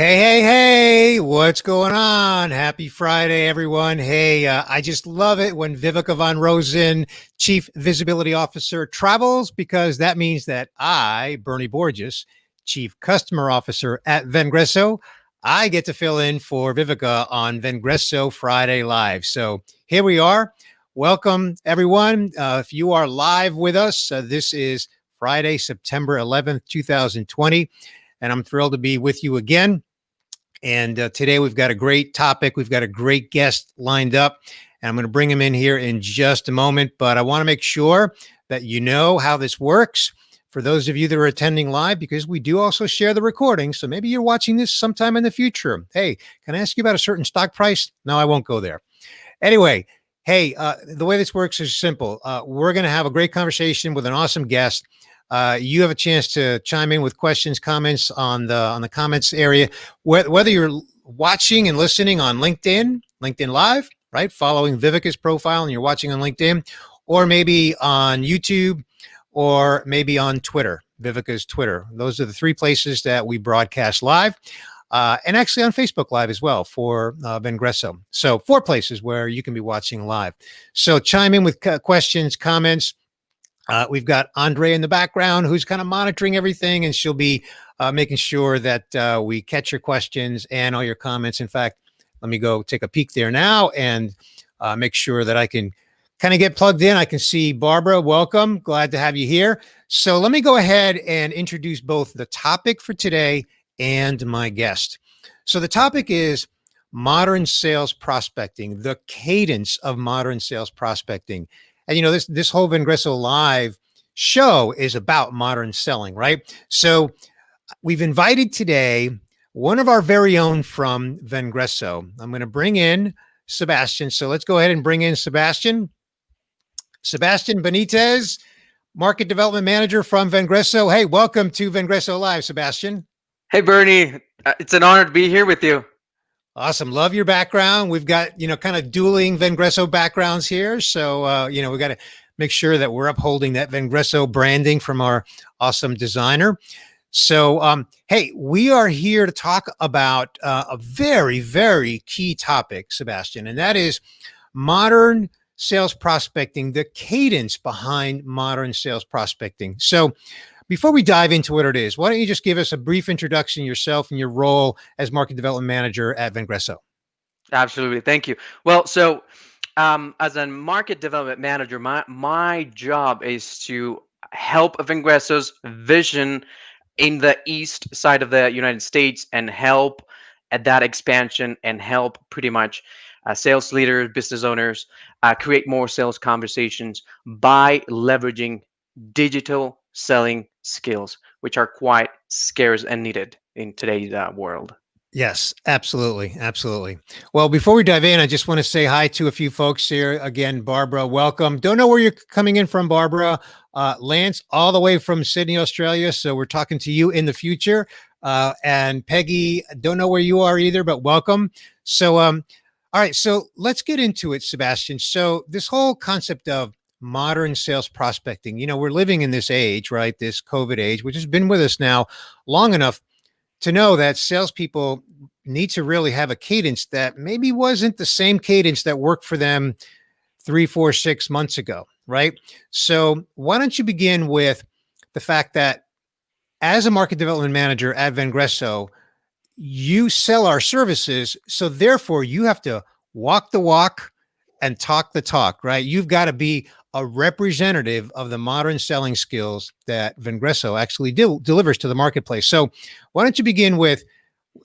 Hey, what's going on? Happy Friday, everyone. Hey, I just love it when Vivica von Rosen, Chief Visibility Officer, travels because that means that I, Bernie Borges, Chief Customer Officer at Vengreso, I get to fill in for Vivica on Vengreso Friday Live. So here we are. Welcome, everyone. If you are live with us, this is Friday, September 11th, 2020, and I'm thrilled to be with you again. And today we've got a great topic. We've got a great guest lined up, and I'm going to bring him in here in just a moment. But I want to make sure that you know how this works for those of you that are attending live, because we do also share the recording. So maybe you're watching this sometime in the future. Hey, can I ask you about a certain stock price? No, I won't go there. Anyway, hey, the way this works is simple. We're going to have a great conversation with an awesome guest. You have a chance to chime in with questions, comments on the comments area. Whether you're watching and listening on LinkedIn Live, right, following Vivica's profile, and you're watching on LinkedIn, or maybe on YouTube, or maybe on Twitter, Vivica's Twitter. Those are the three places that we broadcast live. And actually on Facebook Live as well for Vengreso. So 4 places where you can be watching live. So chime in with questions, comments. We've got Andre in the background who's kind of monitoring everything, and she'll be making sure that we catch your questions and all your comments. In fact, let me go take a peek there now and make sure that I can kind of get plugged in. I can see Barbara. Welcome. Glad to have you here. So let me go ahead and introduce both the topic for today and my guest. So the topic is modern sales prospecting, the cadence of modern sales prospecting. And you know, this whole Vengreso Live show is about modern selling, right? So we've invited today one of our very own from Vengreso. I'm going to bring in Sebastian. So let's go ahead and bring in Sebastian. Sebastian Benitez, Market Development Manager from Vengreso. Hey, welcome to Vengreso Live, Sebastian. Hey, Bernie. It's an honor to be here with you. Awesome. Love your background. We've got, kind of dueling Vengreso backgrounds here. So, we got to make sure that we're upholding that Vengreso branding from our awesome designer. So, hey, we are here to talk about a very, very key topic, Sebastian, and that is modern sales prospecting, the cadence behind modern sales prospecting. So, before we dive into what it is, why don't you just give us a brief introduction yourself and your role as market development manager at Vengreso? Absolutely. Thank you. Well, so as a market development manager, my job is to help Vengreso's vision in the east side of the United States and help at that expansion and help pretty much sales leaders, business owners create more sales conversations by leveraging digital selling skills, which are quite scarce and needed in today's world. Yes, absolutely. Absolutely. Well, before we dive in, I just want to say hi to a few folks here. Again, Barbara, welcome. Don't know where you're coming in from, Barbara. Lance, all the way from Sydney, Australia. So we're talking to you in the future. And Peggy, don't know where you are either, but welcome. So, all right. So let's get into it, Sebastian. So this whole concept of modern sales prospecting, we're living in this age, right? This COVID age, which has been with us now long enough to know that salespeople need to really have a cadence that maybe wasn't the same cadence that worked for them 3, 4, 6 months ago, right? So why don't you begin with the fact that as a market development manager at Vengreso, you sell our services. So therefore you have to walk the walk and talk the talk, right? You've got to be a representative of the modern selling skills that Vengreso actually delivers to the marketplace. So why don't you begin with,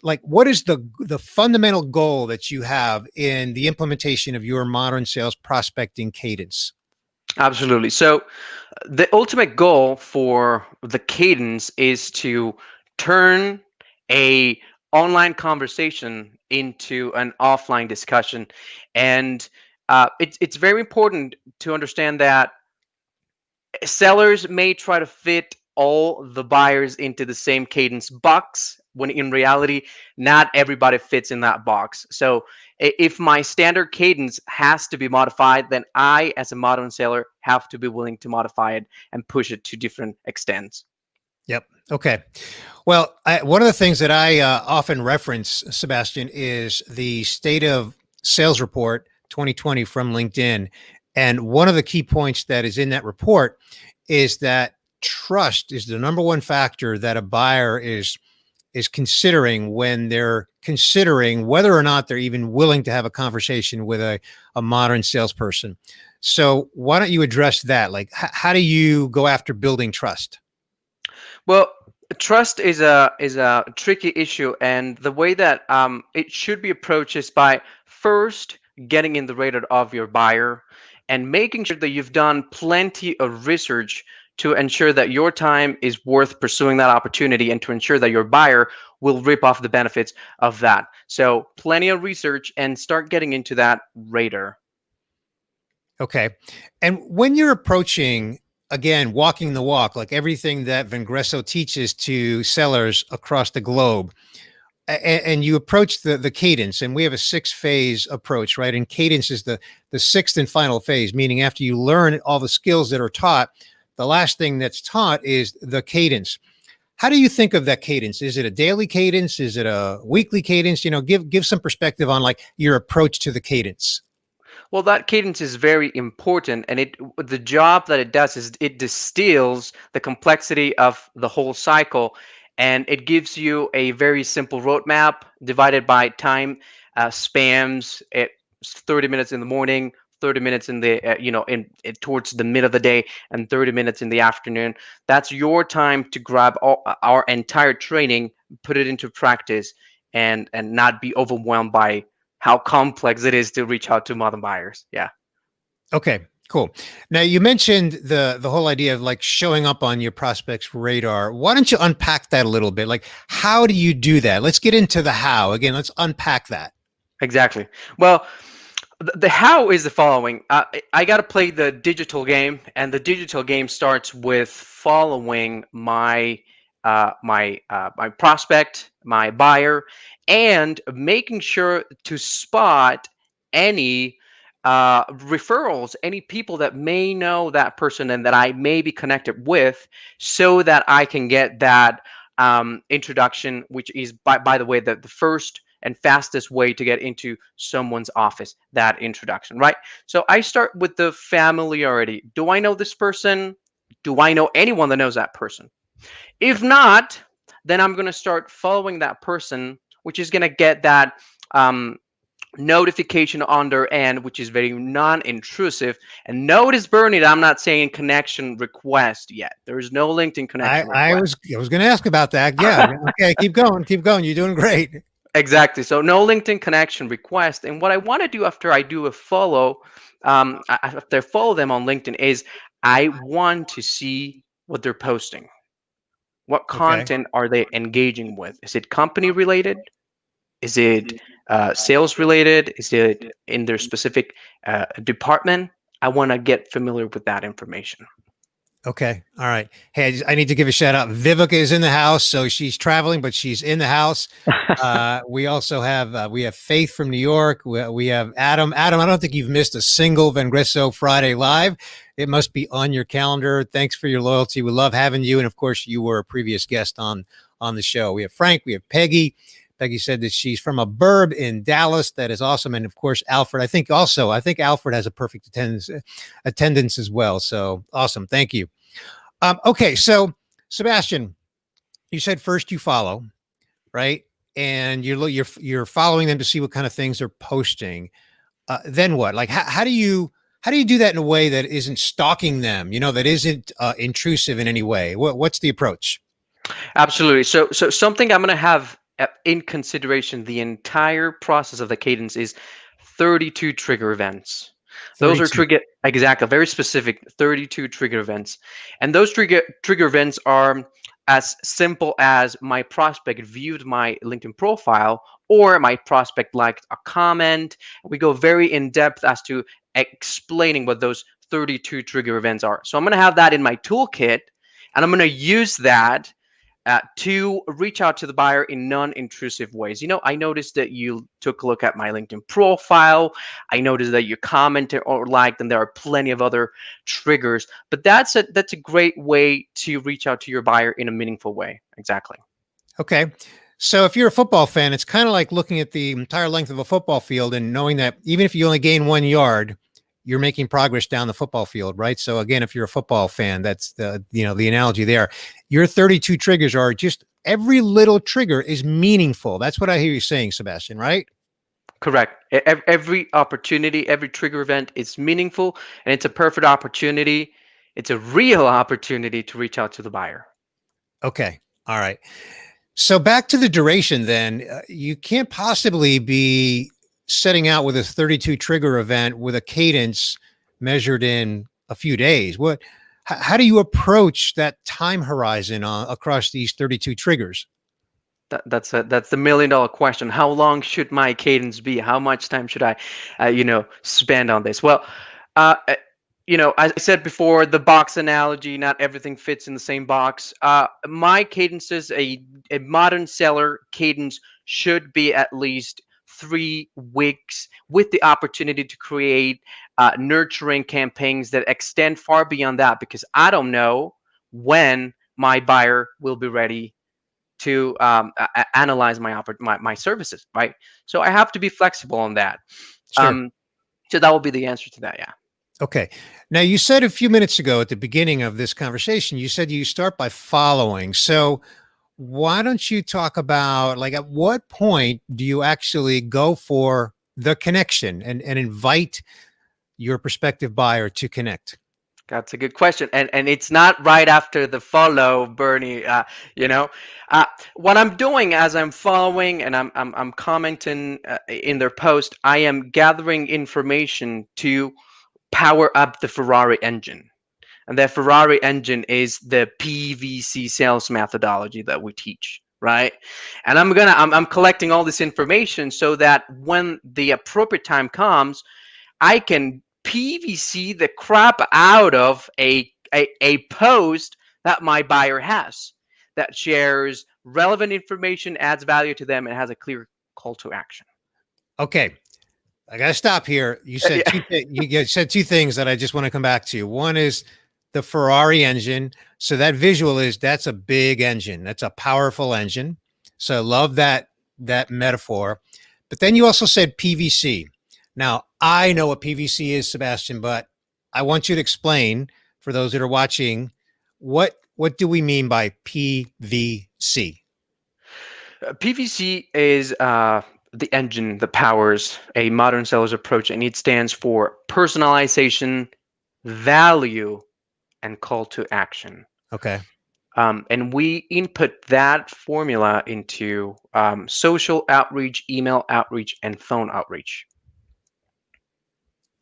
like, what is the fundamental goal that you have in the implementation of your modern sales prospecting cadence? Absolutely. So the ultimate goal for the cadence is to turn a online conversation into an offline discussion. And it's very important to understand that sellers may try to fit all the buyers into the same cadence box when in reality not everybody fits in that box. So if my standard cadence has to be modified, then I as a modern seller have to be willing to modify it and push it to different extents. Yep. Okay. Well, one of the things that I often reference, Sebastian, is the State of Sales Report 2020 from LinkedIn. And one of the key points that is in that report is that trust is the number one factor that a buyer is considering when they're considering whether or not they're even willing to have a conversation with a modern salesperson. So why don't you address that? Like, how do you go after building trust? Well, trust is a tricky issue, and the way that it should be approached is by first getting in the radar of your buyer and making sure that you've done plenty of research to ensure that your time is worth pursuing that opportunity and to ensure that your buyer will rip off the benefits of that. So plenty of research and start getting into that radar. Okay. And when you're approaching, again, walking the walk, like everything that Vengreso teaches to sellers across the globe, and you approach the cadence, and we have a 6 phase approach, right? And cadence is the sixth and final phase, meaning after you learn all the skills that are taught, the last thing that's taught is the cadence. How do you think of that cadence? Is it a daily cadence? Is it a weekly cadence? Give some perspective on like your approach to the cadence. Well, that cadence is very important, and the job that it does is it distills the complexity of the whole cycle, and it gives you a very simple roadmap divided by time spans. It 30 minutes in the morning, 30 minutes in the towards the mid of the day, and 30 minutes in the afternoon. That's your time to grab our entire training, put it into practice, and not be overwhelmed by how complex it is to reach out to modern buyers. Yeah. Okay, cool. Now you mentioned the whole idea of like showing up on your prospect's radar. Why don't you unpack that a little bit? Like, how do you do that? Let's get into the how. Again, let's unpack that. Exactly. Well, the how is the following. I got to play the digital game, and the digital game starts with following my prospect, my buyer, and making sure to spot any referrals, any people that may know that person and that I may be connected with, so that I can get that introduction, which is by the way the first and fastest way to get into someone's office, that introduction, right? So I start with the familiarity. Do I know this person? Do I know anyone that knows that person? If not, then I'm going to start following that person, which is going to get that um, notification on their end, which is very non-intrusive. And notice, Bernie, that I'm not saying connection request yet. There is no LinkedIn I, connection I request. was I was going to ask about that. Yeah. Okay. Keep going. Keep going. You're doing great. Exactly. So no LinkedIn connection request. And what I want to do after I do a follow, after I follow them on LinkedIn, is I want to see what they're posting. What Okay. content are they engaging with? Is it company related? Is it sales related? Is it in their specific department? I want to get familiar with that information. Okay. All right. Hey, I need to give a shout out. Vivica is in the house, so she's traveling, but she's in the house. We also have we have Faith from New York. We have Adam. Adam, I don't think you've missed a single Vengreso Friday live. It must be on your calendar. Thanks for your loyalty. We love having you, and of course, you were a previous guest on the show. We have Frank. We have Peggy. Peggy said that she's from a burb in Dallas. That is awesome. And of course, Alfred. I think Alfred has a perfect attendance as well. So awesome. Thank you. Okay, so Sebastian, you said first you follow, right? And you're following them to see what kind of things they're posting. Then what? Like how do you do that in a way that isn't stalking them? That isn't intrusive in any way. What's the approach? Absolutely. So something I'm going to have in consideration the entire process of the cadence is 32 trigger events. Those are 32. trigger exactly very specific 32 trigger events, and those trigger events are as simple as my prospect viewed my LinkedIn profile or my prospect liked a comment. We go very in depth as to explaining what those 32 trigger events are. So I'm going to have that in my toolkit, and I'm going to use that to reach out to the buyer in non-intrusive ways. I noticed that you took a look at my LinkedIn profile. I noticed that you commented or liked, and there are plenty of other triggers. But that's a great way to reach out to your buyer in a meaningful way. Exactly. Okay. So if you're a football fan, it's kind of like looking at the entire length of a football field and knowing that even if you only gain 1 yard, you're making progress down the football field, right? So again, if you're a football fan, that's the analogy there. Your 32 triggers are just every little trigger is meaningful. That's what I hear you saying, Sebastian, right? Correct. Every opportunity, every trigger event is meaningful, and it's a perfect opportunity. It's a real opportunity to reach out to the buyer. Okay. All right. So back to the duration then, you can't possibly be setting out with a 32 trigger event with a cadence measured in a few days. How do you approach that time horizon across these 32 triggers? That's the $1 million question. How long should my cadence be? How much time should I, spend on this? Well, uh, uh, as I said before, the box analogy. Not everything fits in the same box. My cadences, a modern seller cadence should be at least 3 weeks, with the opportunity to create nurturing campaigns that extend far beyond that, because I don't know when my buyer will be ready to analyze my services, right? So I have to be flexible on that. Sure. So that will be the answer to that. Yeah. Okay. Now, you said a few minutes ago at the beginning of this conversation, you said you start by following. So, why don't you talk about like at what point do you actually go for the connection and invite your prospective buyer to connect? That's a good question, and it's not right after the follow, Bernie. You know, uh, what I'm doing as I'm following and I'm commenting in their post, I am gathering information to power up the Ferrari engine. And the Ferrari engine is the PVC sales methodology that we teach, right? And I'm collecting all this information so that when the appropriate time comes, I can PVC the crap out of a post that my buyer has, that shares relevant information, adds value to them, and has a clear call to action. Okay, I got to stop here. You said Yeah. you said two things that I just want to come back to. One is the Ferrari engine. So that visual is that's a big engine. That's a powerful engine. So I love that metaphor. But then you also said PVC. Now I know what PVC is, Sebastian, but I want you to explain for those that are watching what do we mean by PVC? PVC is the engine that powers a modern seller's approach, and it stands for personalization, value, and call to action. Okay. And we input that formula into social outreach, email outreach, and phone outreach.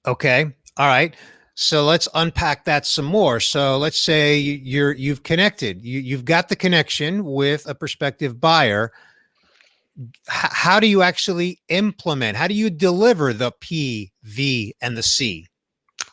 Okay. All right. So let's unpack that some more. So let's say you've connected. You've got the connection with a prospective buyer. How do you actually implement? How do you deliver the P, V, and the C?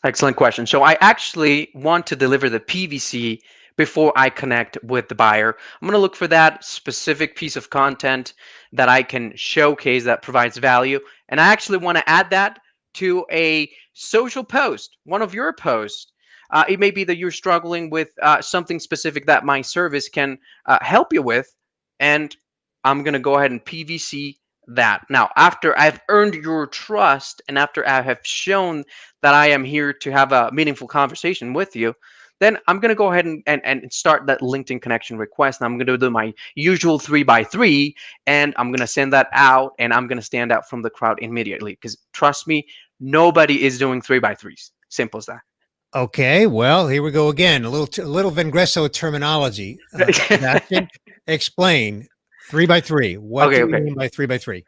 Excellent question. So I actually want to deliver the PVC before I connect with the buyer. I'm going to look for that specific piece of content that I can showcase that provides value. And I actually want to add that to a social post, one of your posts. It may be that you're struggling with something specific that my service can help you with. And I'm going to go ahead and PVC that. Now, after I've earned your trust and after I have shown that I am here to have a meaningful conversation with you, then I'm going to go ahead and start that LinkedIn connection request. And I'm going to do my usual 3x3, and I'm going to send that out, and I'm going to stand out from the crowd immediately, because trust me, nobody is doing 3x3s. Simple as that. Okay. Well, here we go again. A little Vengreso terminology. Sebastian, explain 3x3. What Okay, do we okay. mean by 3x3?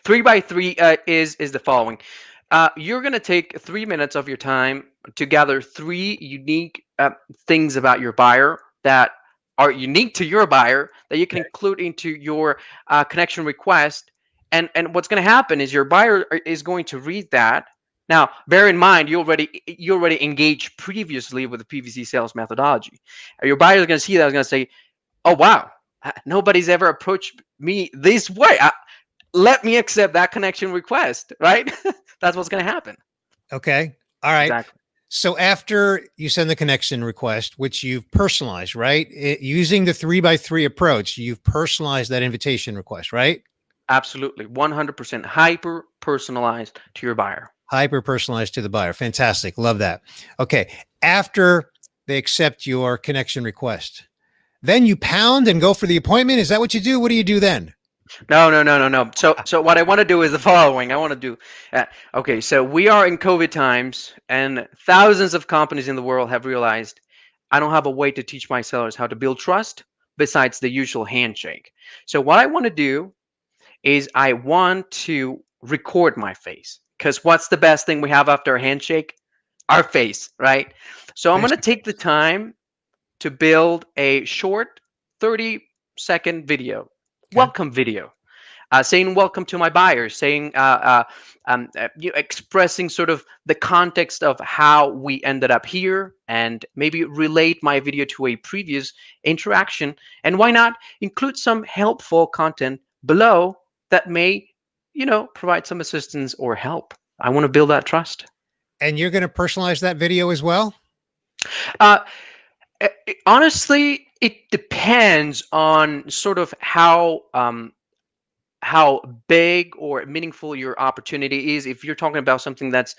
3x3 is the following. You're going to take 3 minutes of your time to gather three unique things about your buyer that are unique to your buyer that you can include into your connection request. And what's going to happen is your buyer is going to read that. Now, bear in mind, you already engaged previously with the PVC sales methodology. Your buyer is going to see that, is going to say, "Oh wow, nobody's ever approached me this way. Let me accept that connection request," right? That's what's going to happen. Okay. All right. Exactly. So after you send the connection request, which you've personalized, right? Using the 3x3 approach, you've personalized that invitation request, right? Absolutely. 100% hyper personalized to your buyer. Hyper personalized to the buyer. Fantastic. Love that. Okay. After they accept your connection request, then you pound and go for the appointment. Is that what you do? What do you do then? No, no, no, no, no. So what I want to do is the following. I want to do, okay, so we are in COVID times, and thousands of companies in the world have realized I don't have a way to teach my sellers how to build trust besides the usual handshake. So what I want to do is I want to record my face, because what's the best thing we have after a handshake? Our face, right? So I'm going to take the time to build a short 30-second video, Okay. welcome video, saying welcome to my buyers, saying expressing sort of the context of how we ended up here, and maybe relate my video to a previous interaction, and why not include some helpful content below that may, provide some assistance or help. I want to build that trust. And you're going to personalize that video as well? uh, Honestly, it depends on sort of how big or meaningful your opportunity is. If you're talking about something that's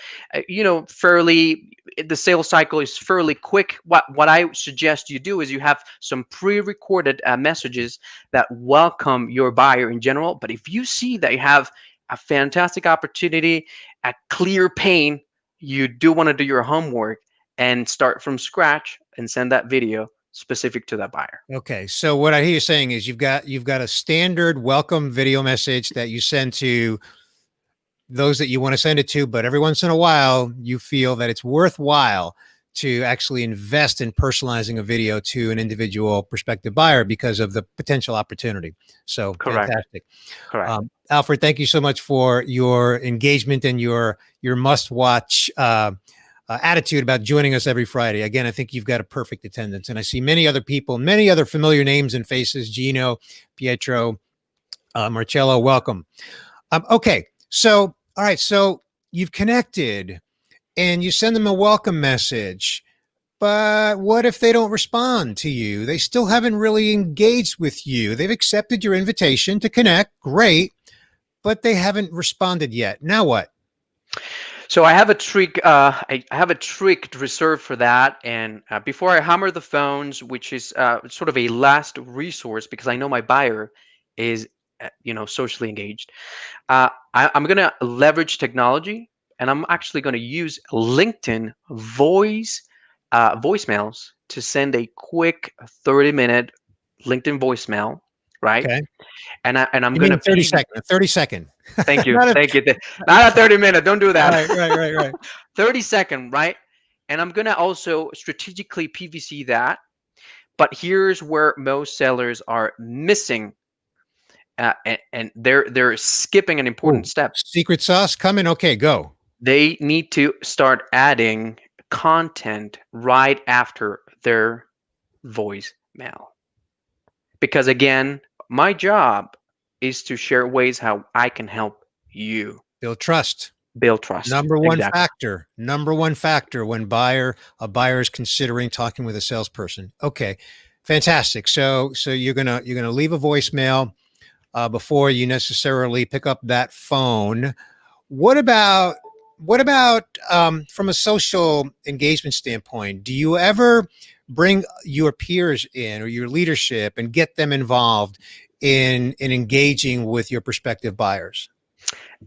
fairly, the sales cycle is fairly quick, what I suggest you do is you have some pre-recorded messages that welcome your buyer in general. But if you see that you have a fantastic opportunity, a clear pain, you do want to do your homework and start from scratch and send that video specific to that buyer. Okay. So what I hear you saying is you've got a standard welcome video message that you send to those that you want to send it to, but every once in a while you feel that it's worthwhile to actually invest in personalizing a video to an individual prospective buyer because of the potential opportunity. So Correct. fantastic. Correct. Alfred, thank you so much for your engagement and your must-watch attitude about joining us every Friday. Again, I think you've got a perfect attendance, and I see many other people, many other familiar names and faces. Gino, Pietro, Marcello, welcome. Okay, so all right, so you've connected and you send them a welcome message. But what if they don't respond to you? They still haven't really engaged with you. They've accepted your invitation to connect. Great. But they haven't responded yet. Now what? So I have a trick. I have a trick reserved for that. And before I hammer the phones, which is sort of a last resource, because I know my buyer is, socially engaged. I'm gonna leverage technology, and I'm actually gonna use LinkedIn voicemails to send a quick 30-minute LinkedIn voicemail, right? Okay. And I'm You mean gonna a 30 PV. second, a 30-second. Thank you, Not a, thank you. Not a 30-minute. Don't do that. right. 30-second, right? And I'm gonna also strategically PVC that. But here's where most sellers are missing, and they're skipping an important Ooh, step. secret sauce coming. Okay, go. They need to start adding content right after their voicemail. Because again, my job is to share ways how I can help you Build trust. build trust. Exactly. Number one factor when a buyer is considering talking with a salesperson. Okay, fantastic. So you're gonna leave a voicemail before you necessarily pick up that phone. What about from a social engagement standpoint? Do you ever bring your peers in or your leadership and get them involved in engaging with your prospective buyers?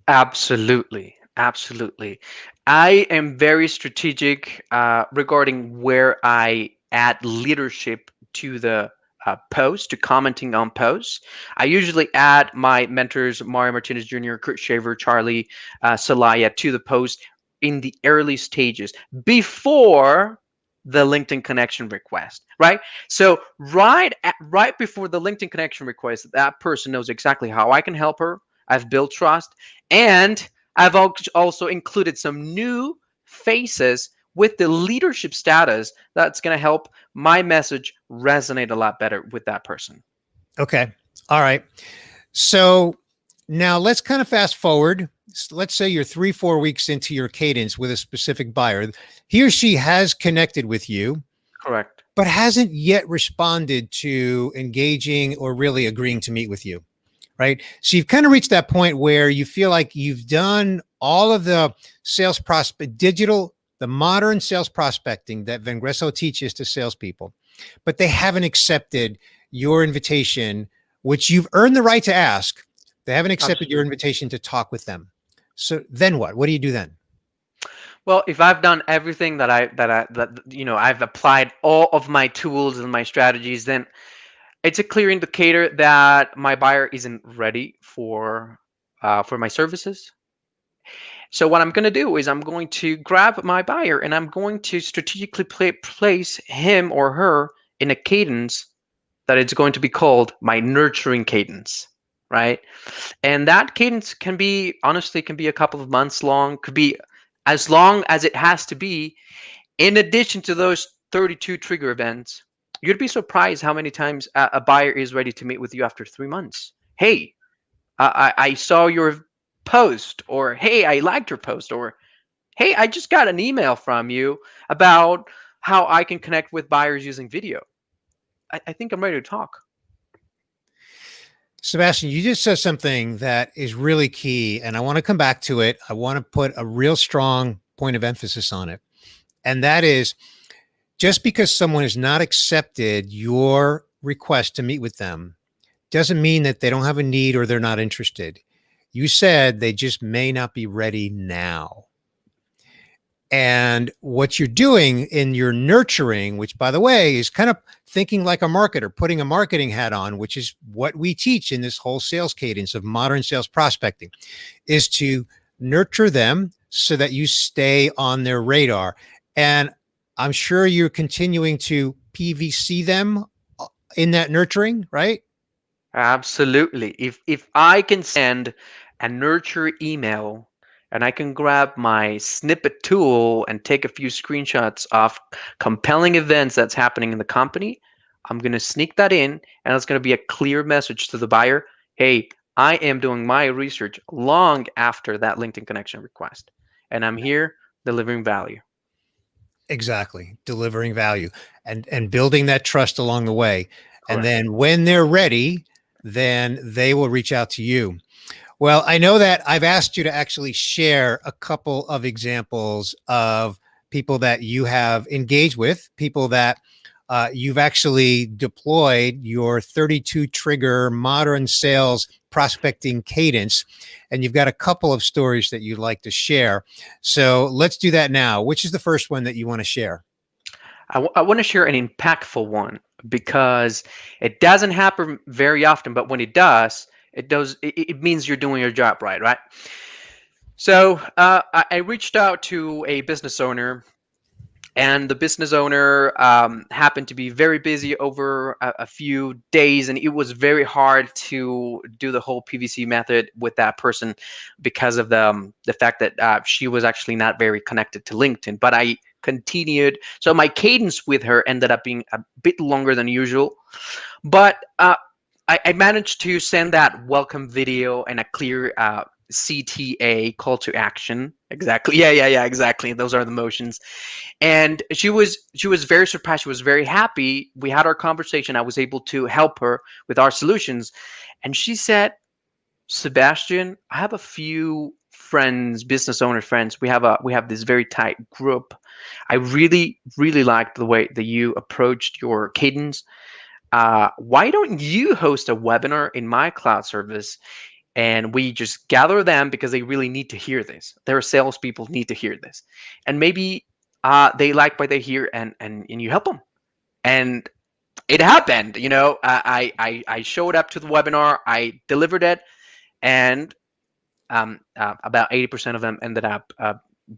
Absolutely. Absolutely. I am very strategic regarding where I add leadership to the post, to commenting on posts. I usually add my mentors, Mario Martinez Jr., Kurt Shaver, Charlie Salaya, to the post in the early stages before the LinkedIn connection request, right? So right before the LinkedIn connection request, that person knows exactly how I can help her. I've built trust, and I've also included some new faces with the leadership status that's going to help my message resonate a lot better with that person. Okay. All right. So now let's kind of fast forward. let's say you're 3-4 weeks into your cadence with a specific buyer. He or she has connected with you, Correct. but hasn't yet responded to engaging or really agreeing to meet with you, right? So you've kind of reached that point where you feel like you've done all of the the modern sales prospecting that Vengreso teaches to salespeople, but they haven't accepted your invitation, which you've earned the right to ask. They haven't accepted your Absolutely. invitation to talk with them. So then what? What do you do then? Well, if I've done everything that I've applied all of my tools and my strategies, then it's a clear indicator that my buyer isn't ready for my services. So what I'm going to do is I'm going to grab my buyer and I'm going to strategically place him or her in a cadence that it's going to be called my nurturing cadence, right? And that cadence can be, honestly, can be a couple of months long, could be as long as it has to be. In addition to those 32 trigger events, you'd be surprised how many times a buyer is ready to meet with you after 3 months. Hey, I saw your post, or hey, I liked your post, or hey, I just got an email from you about how I can connect with buyers using video. I think I'm ready to talk. Sebastian, you just said something that is really key, and I want to come back to it. I want to put a real strong point of emphasis on it. And that is, just because someone has not accepted your request to meet with them doesn't mean that they don't have a need or they're not interested. You said they just may not be ready now. And what you're doing in your nurturing, which by the way is kind of thinking like a marketer, putting a marketing hat on, which is what we teach in this whole sales cadence of modern sales prospecting, is to nurture them so that you stay on their radar. And I'm sure you're continuing to PVC them in that nurturing, right? Absolutely. If I can send a nurture email and I can grab my snippet tool and take a few screenshots of compelling events that's happening in the company, I'm going to sneak that in, and it's going to be a clear message to the buyer. Hey, I am doing my research long after that LinkedIn connection request, and I'm here delivering value. Exactly. Delivering value and building that trust along the way. And Correct. then when they're ready, then they will reach out to you. Well, I know that I've asked you to actually share a couple of examples of people that you have engaged with, people that you've actually deployed your 32 trigger modern sales prospecting cadence. And you've got a couple of stories that you'd like to share. So let's do that now. Which is the first one that you want to share? I want to share an impactful one because it doesn't happen very often, but when it does, it means you're doing your job right, right? So I reached out to a business owner, and the business owner happened to be very busy over a few days, and it was very hard to do the whole PVC method with that person because of the fact that she was actually not very connected to LinkedIn. But I continued, so my cadence with her ended up being a bit longer than usual, but I managed to send that welcome video and a clear CTA, call to action. Exactly. Yeah. Exactly. Those are the motions. And she was very surprised. She was very happy. We had our conversation. I was able to help her with our solutions, and she said, "Sebastian, I have a few friends, business owner friends. We have this very tight group. I really liked the way that you approached your cadence. Why don't you host a webinar in my cloud service, and we just gather them because they really need to hear this. Their salespeople need to hear this, and maybe they like what they hear, and you help them." And it happened. I showed up to the webinar, I delivered it, and about 80% of them ended up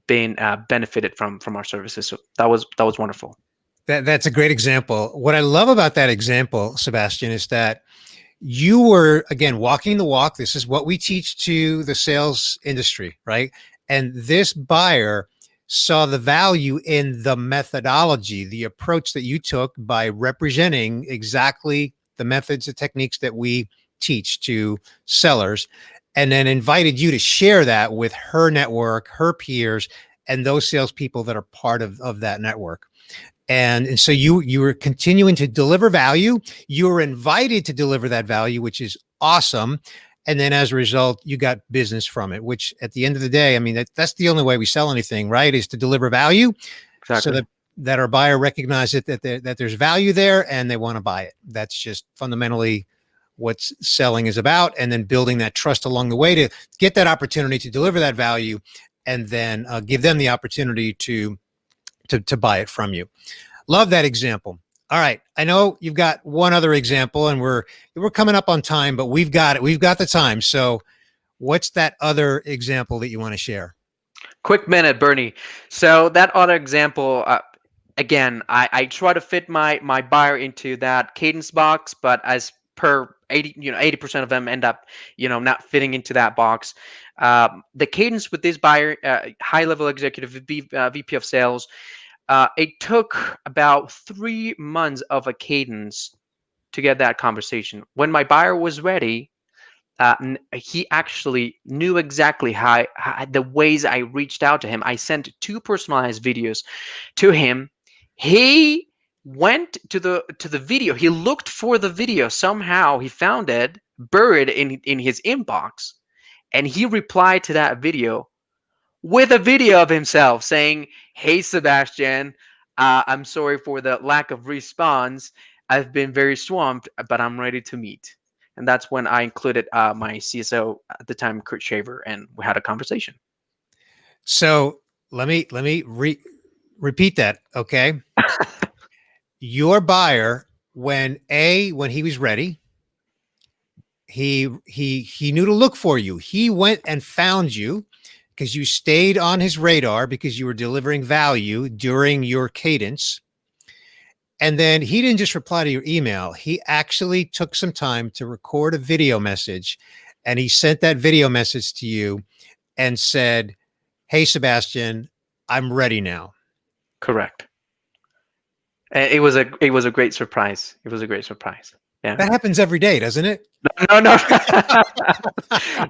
being benefited from our services. So that was wonderful. That's a great example. What I love about that example, Sebastian, is that you were, again, walking the walk. This is what we teach to the sales industry, right? And this buyer saw the value in the methodology, the approach that you took by representing exactly the methods and techniques that we teach to sellers. and then invited you to share that with her network, her peers, and those salespeople that are part of that network. And so you were continuing to deliver value. You were invited to deliver that value, which is awesome. And then as a result, you got business from it, which at the end of the day, I mean, that's the only way we sell anything, right? Is to deliver value. Exactly. So that our buyer recognizes that there's value there and they want to buy it. That's just fundamentally what selling is about. And then building that trust along the way to get that opportunity to deliver that value, and then give them the opportunity to buy it from you. Love that example. All right. I know you've got one other example, and we're coming up on time, but we've got it. We've got the time. So what's that other example that you want to share? Quick minute, Bernie. So that other example, again, I try to fit my buyer into that cadence box, but as per 80% of them end up, not fitting into that box. The cadence with this buyer, high level executive, VP of sales, it took about 3 months of a cadence to get that conversation. When my buyer was ready, he actually knew exactly how the ways I reached out to him. I sent 2 personalized videos to him. He went to the video. He looked for the video. Somehow he found it buried in his inbox, and he replied to that video with a video of himself saying, "Hey, Sebastian, I'm sorry for the lack of response. I've been very swamped, but I'm ready to meet." And that's when I included my CSO at the time, Kurt Shaver, and we had a conversation. So let me repeat that. Okay. Your buyer, when he was ready, he knew to look for you. He went and found you because you stayed on his radar because you were delivering value during your cadence. And then he didn't just reply to your email. He actually took some time to record a video message, and he sent that video message to you and said, "Hey, Sebastian, I'm ready now." Correct. It was a great surprise. It was a great surprise. Yeah. That happens every day, doesn't it? No.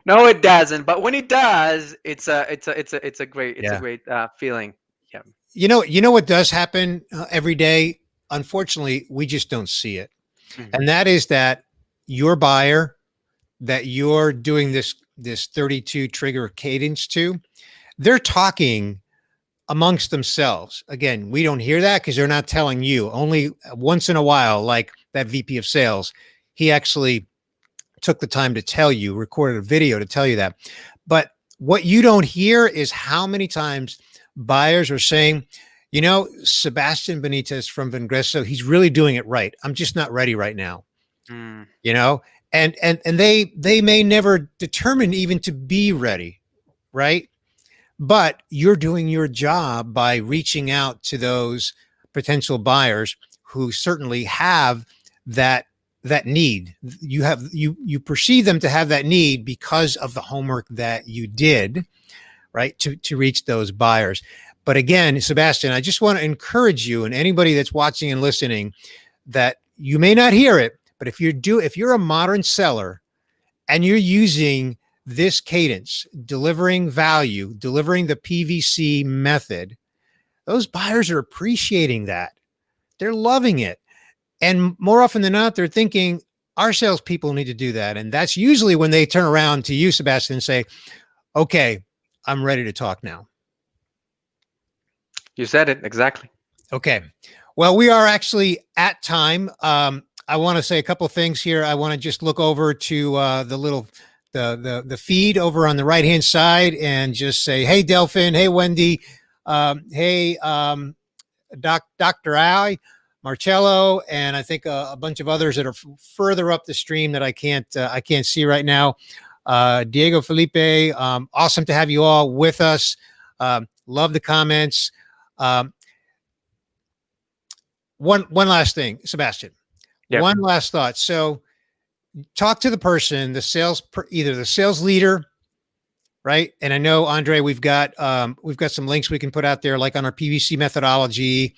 No, it doesn't. But when it does, it's a great feeling. Yeah. You know what does happen every day? Unfortunately, we just don't see it. Mhm. And that is that your buyer that you're doing this 32 trigger cadence to, they're talking amongst themselves. Again, we don't hear that because they're not telling you. Only once in a while, like that VP of sales, he actually took the time to tell you, recorded a video to tell you that. But what you don't hear is how many times buyers are saying, Sebastian Benitez from Vengreso, he's really doing it right. I'm just not ready right now. Mm. And they may never determine even to be ready, right? But you're doing your job by reaching out to those potential buyers who certainly have that need. You perceive them to have that need because of the homework that you did, right? To reach those buyers. But again, Sebastian, I just want to encourage you and anybody that's watching and listening that you may not hear it, but if you're a modern seller and you're using this cadence, delivering value, delivering the PVC method, those buyers are appreciating that. They're loving it. And more often than not, they're thinking our salespeople need to do that. And that's usually when they turn around to you, Sebastian, and say, "Okay, I'm ready to talk now." You said it exactly. Okay. Well, we are actually at time. I want to say a couple of things here. I want to just look over to the feed over on the right hand side and just say, "Hey, Delphin. Hey, Wendy. Hey, Dr. I, Marcello, and I think a bunch of others that are further up the stream that I can't see right now. Diego Felipe, awesome to have you all with us. Love the comments. One last thing, Sebastian. Yep. One last thought. So talk to the person, either the sales leader, right? And I know, Andre, we've got some links we can put out there, like on our PVC methodology.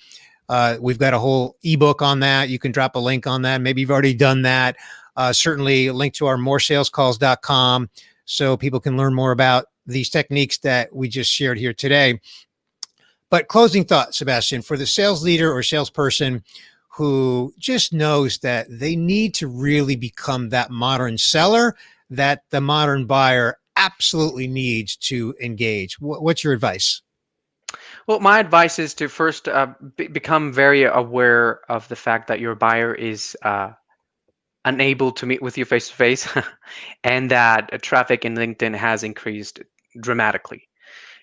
We've got a whole ebook on that. You can drop a link on that. Maybe you've already done that. Certainly a link to our moresalescalls.com. so people can learn more about these techniques that we just shared here today. But closing thought, Sebastian, for the sales leader or salesperson who just knows that they need to really become that modern seller that the modern buyer absolutely needs to engage. What's your advice? Well, my advice is to first become very aware of the fact that your buyer is unable to meet with you face to face, and that traffic in LinkedIn has increased dramatically.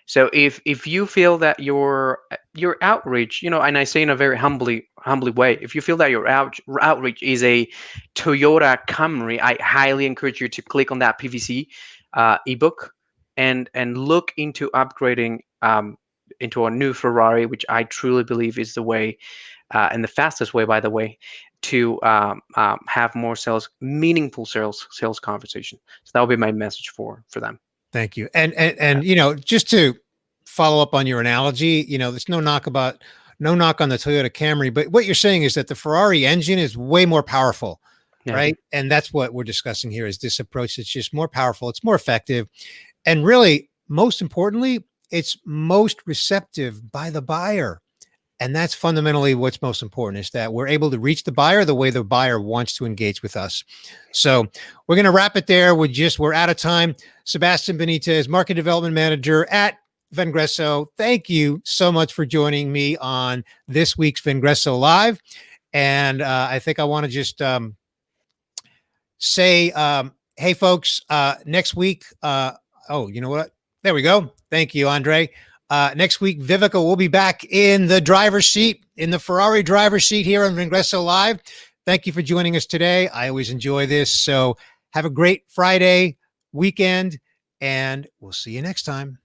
So if you feel that your outreach, and I say in a very humbly way, if you feel that your outreach is a Toyota Camry, I highly encourage you to click on that PVC ebook and look into upgrading into a new Ferrari, which I truly believe is the way and the fastest way, by the way, to have more meaningful sales conversation. So that would be my message for them. Thank you. And just to follow up on your analogy, there's no knock on the Toyota Camry, but what you're saying is that the Ferrari engine is way more powerful, Yeah. right? And that's what we're discussing here is this approach that's just more powerful, it's more effective, and really, most importantly, it's most receptive by the buyer. And that's fundamentally what's most important, is that we're able to reach the buyer the way the buyer wants to engage with us. So we're going to wrap it there. We're out of time. Sebastian Benitez, Market Development Manager at Vengreso. Thank you so much for joining me on this week's Vengreso Live. And I think I want to just say, hey, folks, next week. You know what? There we go. Thank you, Andre. Next week, Vivica will be back in the driver's seat, in the Ferrari driver's seat here on Vengreso Live. Thank you for joining us today. I always enjoy this. So have a great Friday weekend, and we'll see you next time.